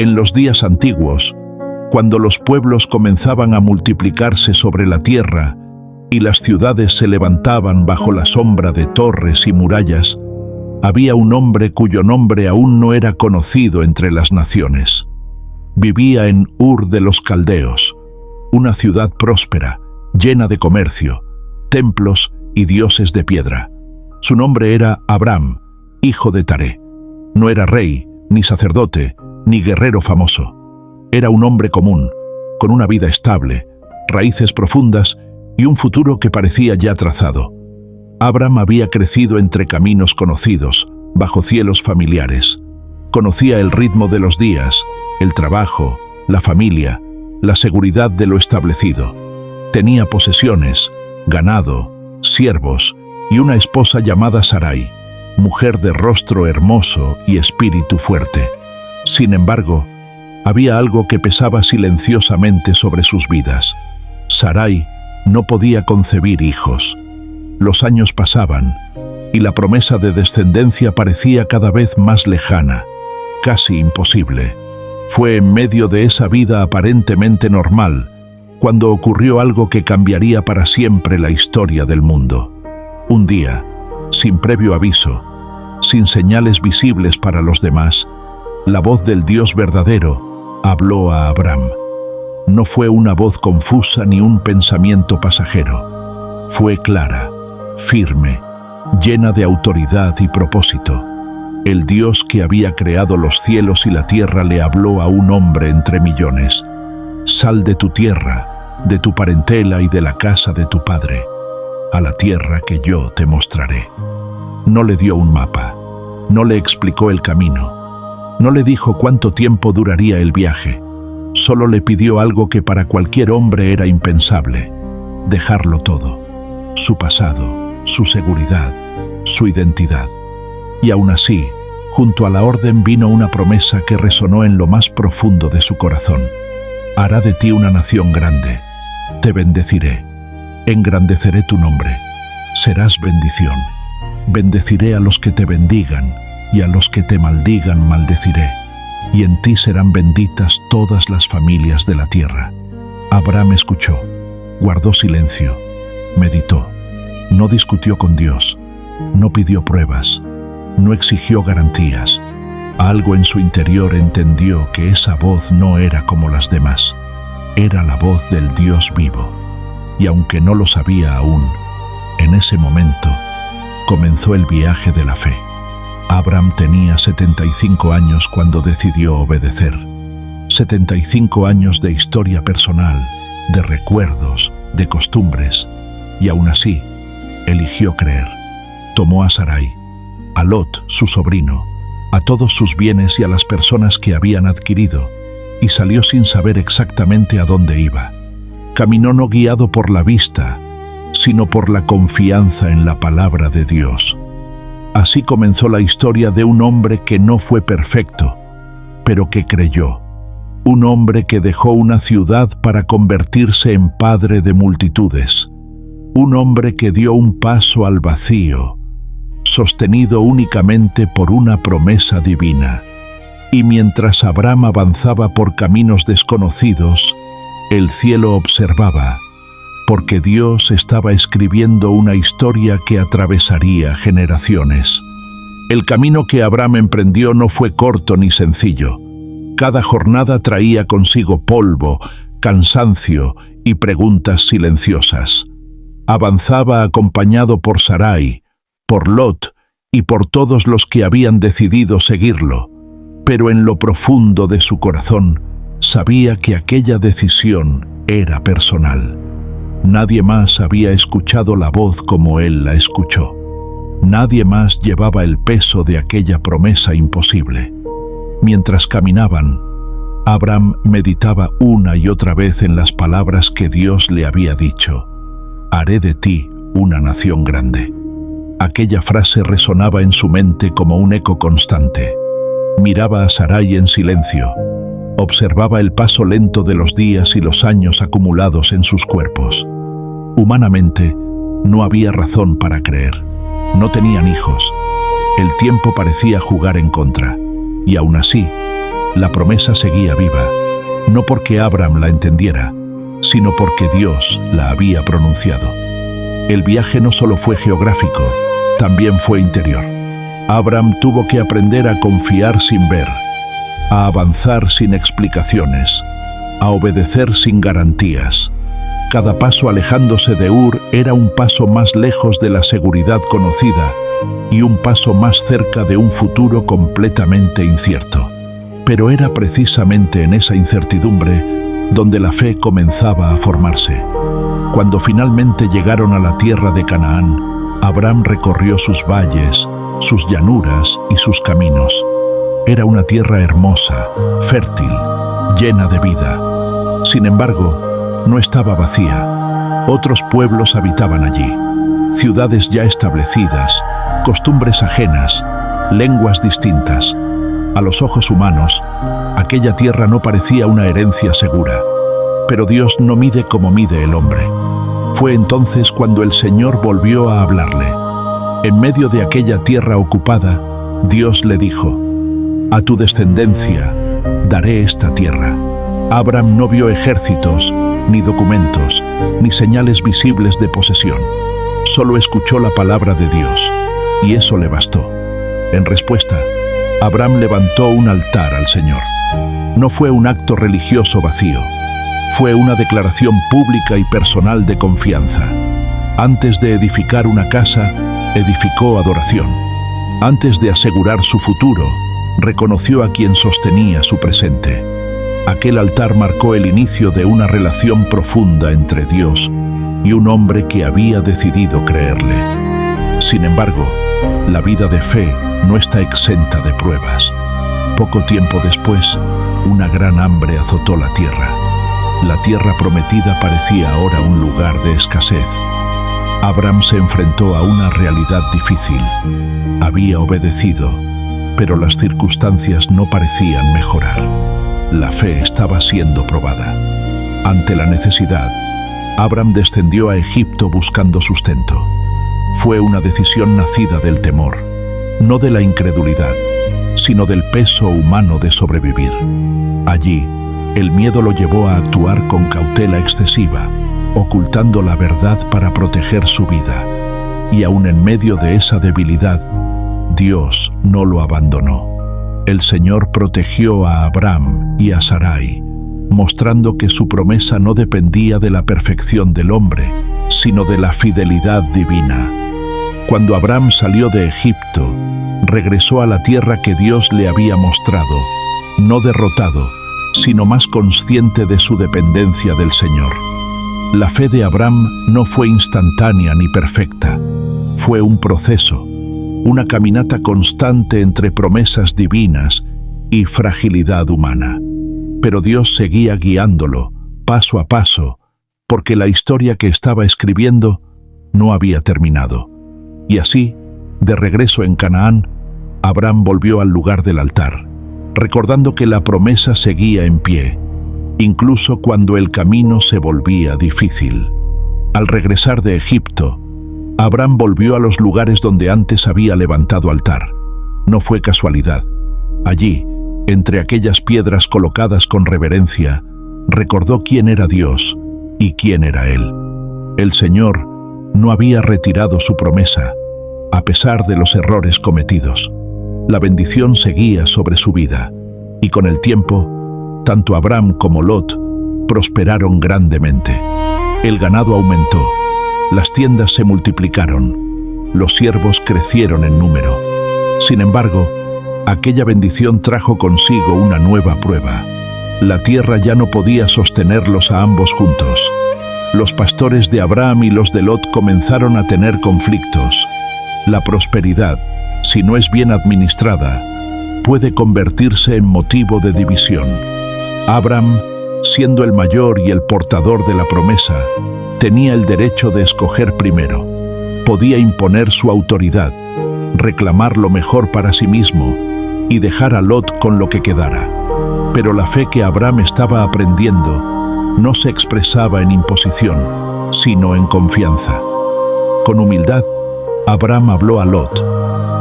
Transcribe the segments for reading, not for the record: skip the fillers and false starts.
En los días antiguos, cuando los pueblos comenzaban a multiplicarse sobre la tierra y las ciudades se levantaban bajo la sombra de torres y murallas, había un hombre cuyo nombre aún no era conocido entre las naciones. Vivía en Ur de los Caldeos, una ciudad próspera, llena de comercio, templos y dioses de piedra. Su nombre era Abram, hijo de Taré. No era rey, ni sacerdote, ni guerrero famoso. Era un hombre común, con una vida estable, raíces profundas y un futuro que parecía ya trazado. Abram había crecido entre caminos conocidos, bajo cielos familiares. Conocía el ritmo de los días, el trabajo, la familia, la seguridad de lo establecido. Tenía posesiones, ganado, siervos y una esposa llamada Sarai, mujer de rostro hermoso y espíritu fuerte. Sin embargo, había algo que pesaba silenciosamente sobre sus vidas. Sarai no podía concebir hijos. Los años pasaban y la promesa de descendencia parecía cada vez más lejana, casi imposible. Fue en medio de esa vida aparentemente normal cuando ocurrió algo que cambiaría para siempre la historia del mundo. Un día, sin previo aviso, sin señales visibles para los demás, la voz del Dios verdadero habló a Abram. No fue una voz confusa ni un pensamiento pasajero. Fue clara, firme, llena de autoridad y propósito. El Dios que había creado los cielos y la tierra le habló a un hombre entre millones. Sal de tu tierra, de tu parentela y de la casa de tu padre, a la tierra que yo te mostraré. No le dio un mapa, no le explicó el camino, no le dijo cuánto tiempo duraría el viaje. Solo le pidió algo que para cualquier hombre era impensable: dejarlo todo, su pasado, su seguridad, su identidad. Y aún así, junto a la orden vino una promesa que resonó en lo más profundo de su corazón. Hará de ti una nación grande, te bendeciré, engrandeceré tu nombre, serás bendición. Bendeciré a los que te bendigan y a los que te maldigan maldeciré, y en ti serán benditas todas las familias de la tierra. Abram escuchó, guardó silencio, meditó. No discutió con Dios, no pidió pruebas, no exigió garantías. Algo en su interior entendió que esa voz no era como las demás. Era la voz del Dios vivo. Y aunque no lo sabía aún, en ese momento comenzó el viaje de la fe. Abram tenía 75 años cuando decidió obedecer. 75 años de historia personal, de recuerdos, de costumbres. Y aún así, eligió creer. Tomó a Sarai, a Lot, su sobrino, a todos sus bienes y a las personas que habían adquirido, y salió sin saber exactamente a dónde iba. Caminó no guiado por la vista, sino por la confianza en la palabra de Dios. Así comenzó la historia de un hombre que no fue perfecto, pero que creyó. Un hombre que dejó una ciudad para convertirse en padre de multitudes. Un hombre que dio un paso al vacío, sostenido únicamente por una promesa divina. Y mientras Abram avanzaba por caminos desconocidos, el cielo observaba, porque Dios estaba escribiendo una historia que atravesaría generaciones. El camino que Abram emprendió no fue corto ni sencillo. Cada jornada traía consigo polvo, cansancio y preguntas silenciosas. Avanzaba acompañado por Sarai, por Lot y por todos los que habían decidido seguirlo, pero en lo profundo de su corazón sabía que aquella decisión era personal. Nadie más había escuchado la voz como él la escuchó. Nadie más llevaba el peso de aquella promesa imposible. Mientras caminaban, Abram meditaba una y otra vez en las palabras que Dios le había dicho: haré de ti una nación grande. Aquella frase resonaba en su mente como un eco constante. Miraba a Sarai en silencio. Observaba el paso lento de los días y los años acumulados en sus cuerpos. Humanamente, no había razón para creer. No tenían hijos. El tiempo parecía jugar en contra. Y aún así, La promesa seguía viva, no porque Abram la entendiera, sino porque Dios la había pronunciado. El viaje no solo fue geográfico, también fue interior. Abram tuvo que aprender a confiar sin ver, a avanzar sin explicaciones, a obedecer sin garantías. Cada paso alejándose de Ur era un paso más lejos de la seguridad conocida y un paso más cerca de un futuro completamente incierto. Pero era precisamente en esa incertidumbre donde la fe comenzaba a formarse. Cuando finalmente llegaron a la tierra de Canaán, Abram recorrió sus valles, sus llanuras y sus caminos. Era una tierra hermosa, fértil, llena de vida. Sin embargo, no estaba vacía. Otros pueblos habitaban allí, ciudades ya establecidas, costumbres ajenas, lenguas distintas. A los ojos humanos, aquella tierra no parecía una herencia segura, pero Dios no mide como mide el hombre. Fue entonces cuando el Señor volvió a hablarle. En medio de aquella tierra ocupada, Dios le dijo: «A tu descendencia daré esta tierra». Abram no vio ejércitos, ni documentos, ni señales visibles de posesión. Solo escuchó la palabra de Dios, y eso le bastó. En respuesta, Abram levantó un altar al Señor. No fue un acto religioso vacío, fue una declaración pública y personal de confianza. Antes de edificar una casa, edificó adoración. Antes de asegurar su futuro, reconoció a quien sostenía su presente. Aquel altar marcó el inicio de una relación profunda entre Dios y un hombre que había decidido creerle. Sin embargo, la vida de fe no está exenta de pruebas. Poco tiempo después, una gran hambre azotó la tierra. La tierra prometida parecía ahora un lugar de escasez. Abram se enfrentó a una realidad difícil. Había obedecido, pero las circunstancias no parecían mejorar. La fe estaba siendo probada. Ante la necesidad, Abram descendió a Egipto buscando sustento. Fue una decisión nacida del temor, no de la incredulidad, sino del peso humano de sobrevivir. Allí, el miedo lo llevó a actuar con cautela excesiva, ocultando la verdad para proteger su vida. Y aún en medio de esa debilidad, Dios no lo abandonó. El Señor protegió a Abram y a Sarai, mostrando que su promesa no dependía de la perfección del hombre, sino de la fidelidad divina. Cuando Abram salió de Egipto, regresó a la tierra que Dios le había mostrado, no derrotado, sino más consciente de su dependencia del Señor. La fe de Abram no fue instantánea ni perfecta, fue un proceso, una caminata constante entre promesas divinas y fragilidad humana. Pero Dios seguía guiándolo, paso a paso, porque la historia que estaba escribiendo no había terminado. Y así, de regreso en Canaán, Abram volvió al lugar del altar, recordando que la promesa seguía en pie, incluso cuando el camino se volvía difícil. Al regresar de Egipto, Abram volvió a los lugares donde antes había levantado altar. No fue casualidad. Allí, entre aquellas piedras colocadas con reverencia, recordó quién era Dios y quién era Él. El Señor no había retirado su promesa, a pesar de los errores cometidos. La bendición seguía sobre su vida, y con el tiempo, tanto Abram como Lot prosperaron grandemente. El ganado aumentó, las tiendas se multiplicaron, los siervos crecieron en número. Sin embargo, aquella bendición trajo consigo una nueva prueba. La tierra ya no podía sostenerlos a ambos juntos. Los pastores de Abram y los de Lot comenzaron a tener conflictos. La prosperidad, si no es bien administrada, puede convertirse en motivo de división. Abram, siendo el mayor y el portador de la promesa, tenía el derecho de escoger primero. Podía imponer su autoridad, reclamar lo mejor para sí mismo y dejar a Lot con lo que quedara. Pero la fe que Abram estaba aprendiendo no se expresaba en imposición, sino en confianza. Con humildad, Abram habló a Lot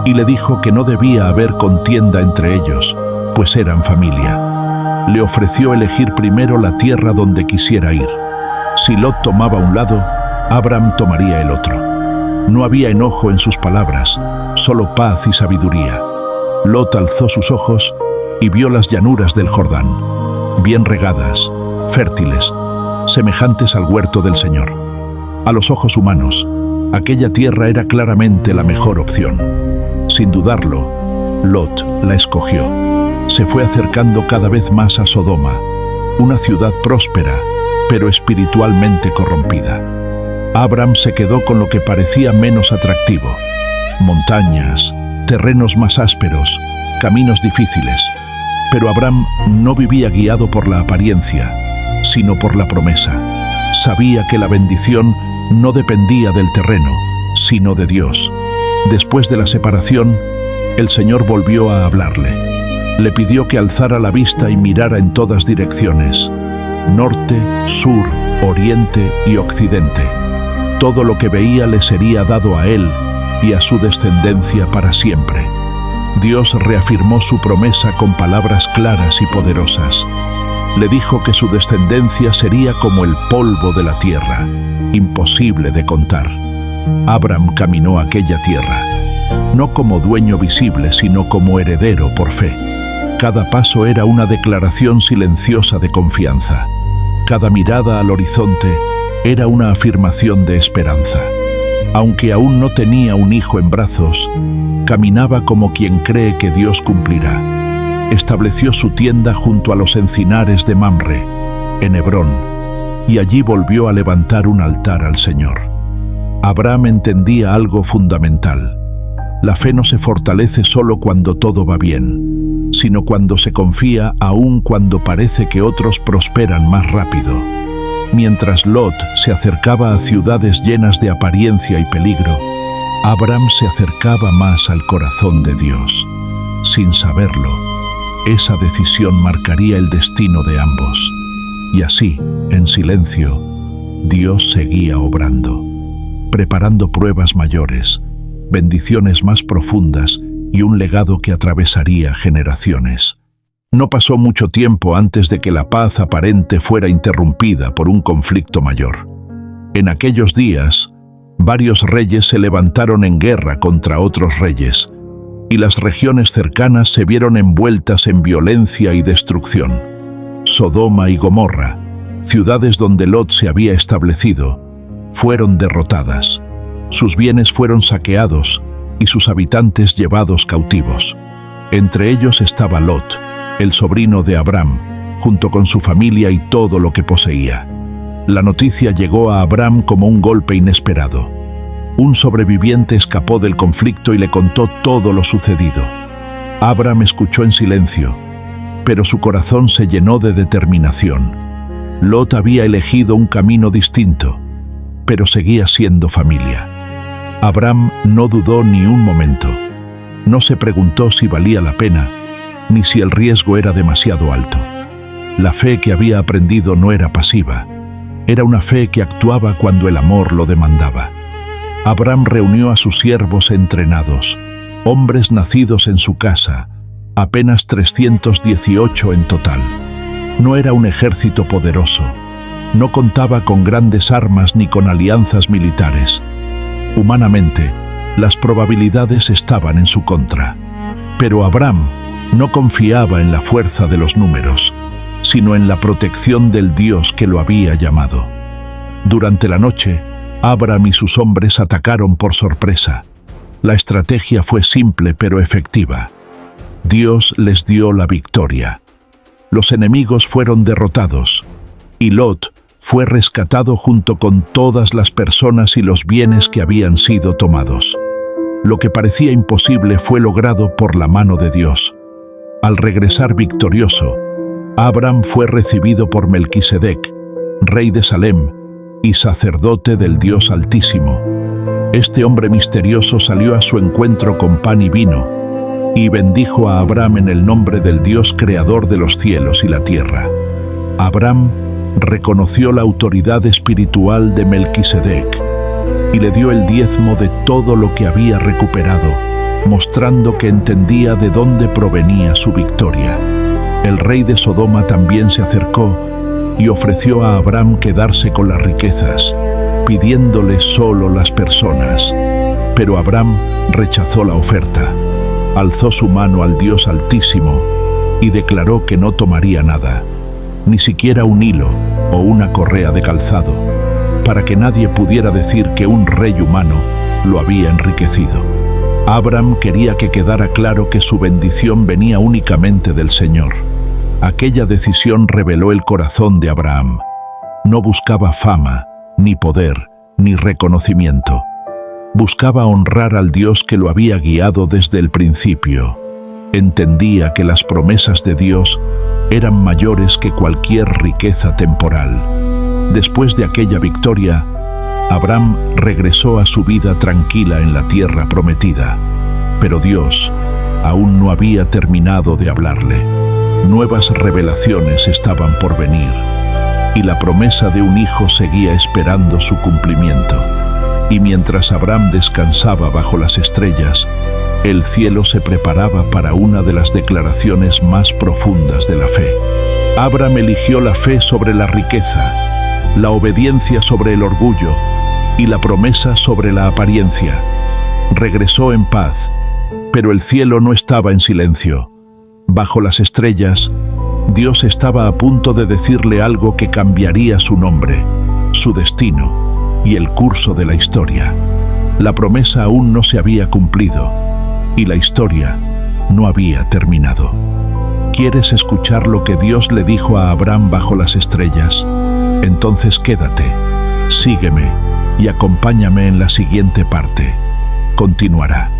y le dijo que no debía haber contienda entre ellos, pues eran familia. Le ofreció elegir primero la tierra donde quisiera ir. Si Lot tomaba un lado, Abram tomaría el otro. No había enojo en sus palabras, solo paz y sabiduría. Lot alzó sus ojos y vio las llanuras del Jordán, bien regadas, fértiles, semejantes al huerto del Señor. A los ojos humanos, aquella tierra era claramente la mejor opción. Sin dudarlo, Lot la escogió. Se fue acercando cada vez más a Sodoma, una ciudad próspera, pero espiritualmente corrompida. Abram se quedó con lo que parecía menos atractivo: montañas, terrenos más ásperos, caminos difíciles. Pero Abram no vivía guiado por la apariencia, sino por la promesa. Sabía que la bendición no dependía del terreno, sino de Dios. Después de la separación, el Señor volvió a hablarle. Le pidió que alzara la vista y mirara en todas direcciones: norte, sur, oriente y occidente. Todo lo que veía le sería dado a él y a su descendencia para siempre. Dios reafirmó su promesa con palabras claras y poderosas. Le dijo que su descendencia sería como el polvo de la tierra, imposible de contar. Abram caminó aquella tierra, no como dueño visible, sino como heredero por fe. Cada paso era una declaración silenciosa de confianza. Cada mirada al horizonte era una afirmación de esperanza. Aunque aún no tenía un hijo en brazos, caminaba como quien cree que Dios cumplirá. Estableció su tienda junto a los encinares de Mamre, en Hebrón, y allí volvió a levantar un altar al Señor. Abram entendía algo fundamental: la fe no se fortalece solo cuando todo va bien, sino cuando se confía aún cuando parece que otros prosperan más rápido. Mientras Lot se acercaba a ciudades llenas de apariencia y peligro, Abram se acercaba más al corazón de Dios. Sin saberlo, esa decisión marcaría el destino de ambos. Y así, en silencio, Dios seguía obrando, preparando pruebas mayores, bendiciones más profundas y un legado que atravesaría generaciones. No pasó mucho tiempo antes de que la paz aparente fuera interrumpida por un conflicto mayor. En aquellos días, varios reyes se levantaron en guerra contra otros reyes, y las regiones cercanas se vieron envueltas en violencia y destrucción. Sodoma y Gomorra, ciudades donde Lot se había establecido, fueron derrotadas. Sus bienes fueron saqueados y sus habitantes llevados cautivos. Entre ellos estaba Lot, el sobrino de Abram, junto con su familia y todo lo que poseía. La noticia llegó a Abram como un golpe inesperado. Un sobreviviente escapó del conflicto y le contó todo lo sucedido. Abram escuchó en silencio, pero su corazón se llenó de determinación. Lot había elegido un camino distinto, pero seguía siendo familia. Abram no dudó ni un momento. No se preguntó si valía la pena, ni si el riesgo era demasiado alto. La fe que había aprendido no era pasiva, era una fe que actuaba cuando el amor lo demandaba. Abram reunió a sus siervos entrenados, hombres nacidos en su casa, apenas 318 en total. No era un ejército poderoso, no contaba con grandes armas ni con alianzas militares. Humanamente, las probabilidades estaban en su contra. Pero Abram no confiaba en la fuerza de los números, sino en la protección del Dios que lo había llamado. Durante la noche, Abram y sus hombres atacaron por sorpresa. La estrategia fue simple pero efectiva. Dios les dio la victoria. Los enemigos fueron derrotados, y Lot fue rescatado junto con todas las personas y los bienes que habían sido tomados. Lo que parecía imposible fue logrado por la mano de Dios. Al regresar victorioso, Abram fue recibido por Melquisedec, rey de Salem y sacerdote del Dios Altísimo. Este hombre misterioso salió a su encuentro con pan y vino y bendijo a Abram en el nombre del Dios creador de los cielos y la tierra. Abram reconoció la autoridad espiritual de Melquisedec y le dio el diezmo de todo lo que había recuperado, mostrando que entendía de dónde provenía su victoria. El rey de Sodoma también se acercó y ofreció a Abram quedarse con las riquezas, pidiéndole solo las personas. Pero Abram rechazó la oferta, alzó su mano al Dios Altísimo y declaró que no tomaría nada, ni siquiera un hilo o una correa de calzado, para que nadie pudiera decir que un rey humano lo había enriquecido. Abram quería que quedara claro que su bendición venía únicamente del Señor. Aquella decisión reveló el corazón de Abraham. No buscaba fama, ni poder, ni reconocimiento. Buscaba honrar al Dios que lo había guiado desde el principio. Entendía que las promesas de Dios eran mayores que cualquier riqueza temporal. Después de aquella victoria, Abram regresó a su vida tranquila en la tierra prometida. Pero Dios aún no había terminado de hablarle. Nuevas revelaciones estaban por venir, y la promesa de un hijo seguía esperando su cumplimiento. Y mientras Abram descansaba bajo las estrellas, el cielo se preparaba para una de las declaraciones más profundas de la fe. Abram eligió la fe sobre la riqueza, la obediencia sobre el orgullo y la promesa sobre la apariencia. Regresó en paz, pero el cielo no estaba en silencio. Bajo las estrellas, Dios estaba a punto de decirle algo que cambiaría su nombre, su destino y el curso de la historia. La promesa aún no se había cumplido y la historia no había terminado. ¿Quieres escuchar lo que Dios le dijo a Abram bajo las estrellas? Entonces quédate, sígueme y acompáñame en la siguiente parte. Continuará.